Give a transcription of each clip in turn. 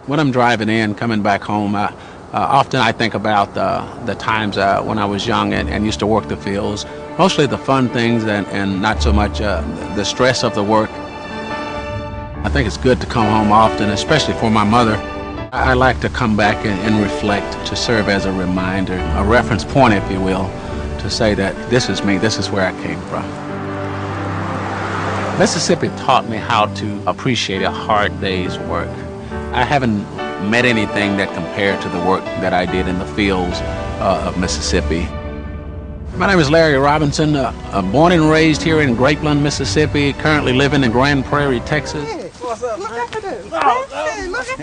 When I'm driving in, coming back home, often I think about the times when I was young and used to work the fields, mostly the fun things and not so much the stress of the work. I think it's good to come home often, especially for my mother. I like to come back and reflect, to serve as a reminder, a reference point, if you will, to say that this is me, this is where I came from. Mississippi taught me how to appreciate a hard day's work. I haven't met anything that compared to the work that I did in the fields of Mississippi. My name is Larrie Robinson, born and raised here in Grapeland, Mississippi, currently living in Grand Prairie, Texas. Hey, what's up, man? Look at this. Hey, look at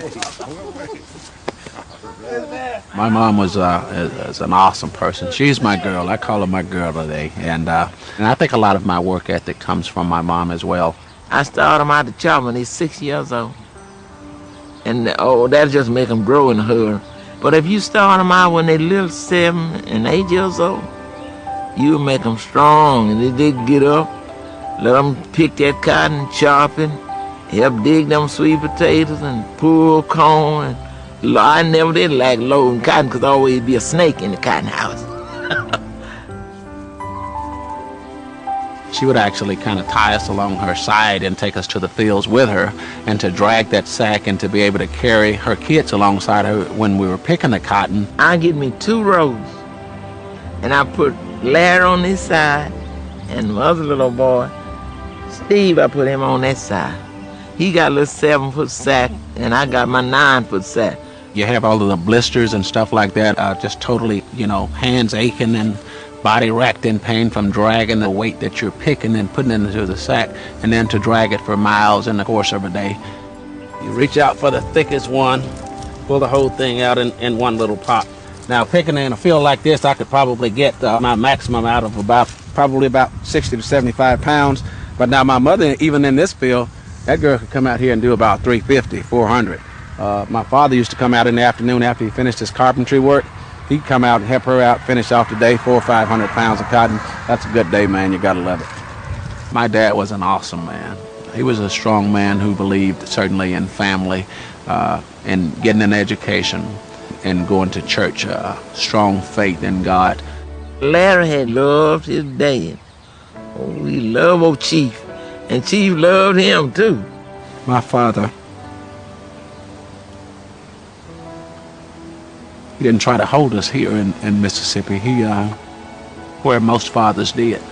this. My mom was an awesome person. She's my girl. I call her my girl today. And I think a lot of my work ethic comes from my mom as well. I started them out the child when they're 6 years old. And that'll just make them grow in a hurry. But if you start them out when they're little 7 and 8 years old, you'll make them strong. And they get up, let them pick that cotton, chop it, help dig them sweet potatoes and pull corn. And I never did like loading cotton because there always be a snake in the cotton house. She would actually kind of tie us along her side and take us to the fields with her, and to drag that sack and to be able to carry her kids alongside her when we were picking the cotton. I get me 2 rows, and I put Larry on this side, and my other little boy, Steve, I put him on that side. He got a little 7-foot sack, and I got my 9-foot sack. You have all of the blisters and stuff like that, just totally, hands aching and body racked in pain from dragging the weight that you're picking and putting it into the sack, and then to drag it for miles in the course of a day. You reach out for the thickest one, pull the whole thing out in one little pop. Now, picking in a field like this, I could probably get my maximum out of probably about 60 to 75 pounds. But now my mother, even in this field, that girl could come out here and do about 350, 400. My father used to come out in the afternoon after he finished his carpentry work. He'd come out and help her out, finish off the day, 400 or 500 pounds of cotton. That's a good day, man. You gotta love it. My dad was an awesome man. He was a strong man who believed certainly in family, in getting an education, and going to church, strong faith in God. Larry had loved his dad. Oh, he loved old Chief, and Chief loved him too. My father, he didn't try to hold us here in Mississippi. He, where most fathers did,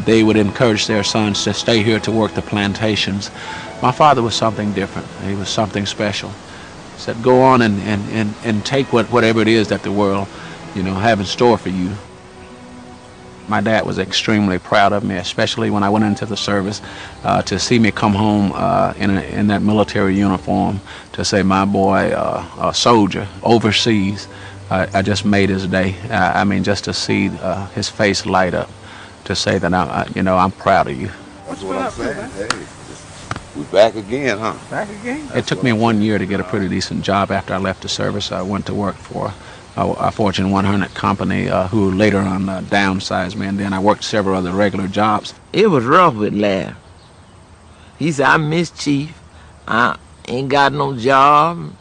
they would encourage their sons to stay here to work the plantations. My father was something different. He was something special. He said, go on and take whatever it is that the world, have in store for you. My dad was extremely proud of me, especially when I went into the service, to see me come home in that military uniform, to say, my boy, a soldier overseas. I just made his day. I mean, just to see his face light up, to say that I'm proud of you. That's what I'm saying. Hey, we back again, huh? Back again? It took me 1 year to get a pretty decent job after I left the service. I went to work for a Fortune 100 company who later on downsized me, and then I worked several other regular jobs. It was rough with Larry. He said, I miss Chief. I ain't got no job,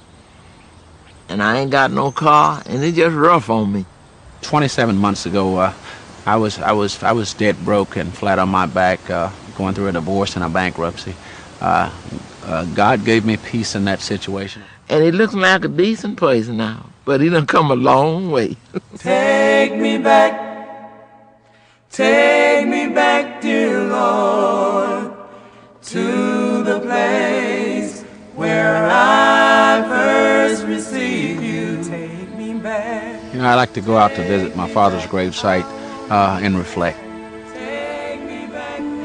and I ain't got no car, and it's just rough on me. 27 months ago, I was dead broke and flat on my back, going through a divorce and a bankruptcy. God gave me peace in that situation. And he looks like a decent person now, but he done come a long way. Take me back, dear Lord, to the place where I first received you. Take me back. I like to go out to visit my father's gravesite and reflect.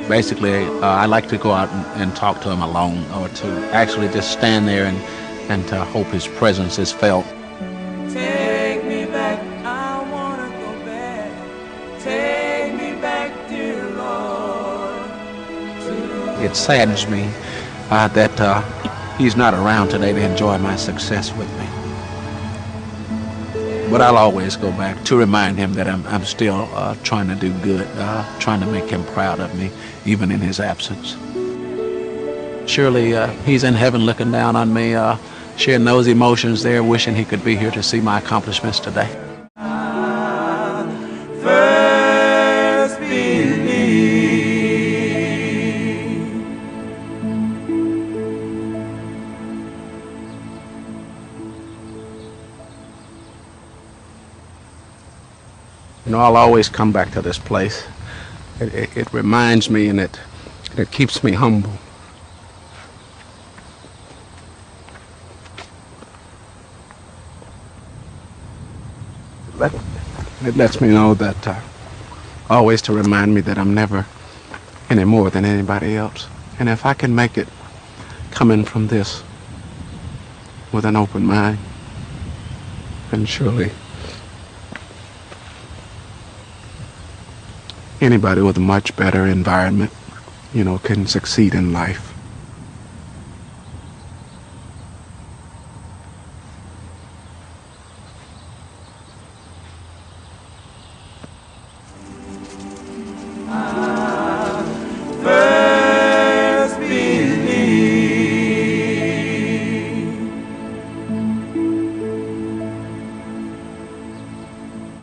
Basically, I like to go out and talk to him alone, or to actually just stand there and to hope his presence is felt. Take me back, I wanna go back. Take me back, dear Lord. It saddens me that he's not around today to enjoy my success with me. But I'll always go back to remind him that I'm still trying to do good, trying to make him proud of me, even in his absence. Surely he's in heaven looking down on me, sharing those emotions there, wishing he could be here to see my accomplishments today. First believe. You know, I'll always come back to this place. It reminds me, and it keeps me humble. It lets me know that always to remind me that I'm never any more than anybody else. And if I can make it coming from this with an open mind, then surely anybody with a much better environment, you know, can succeed in life.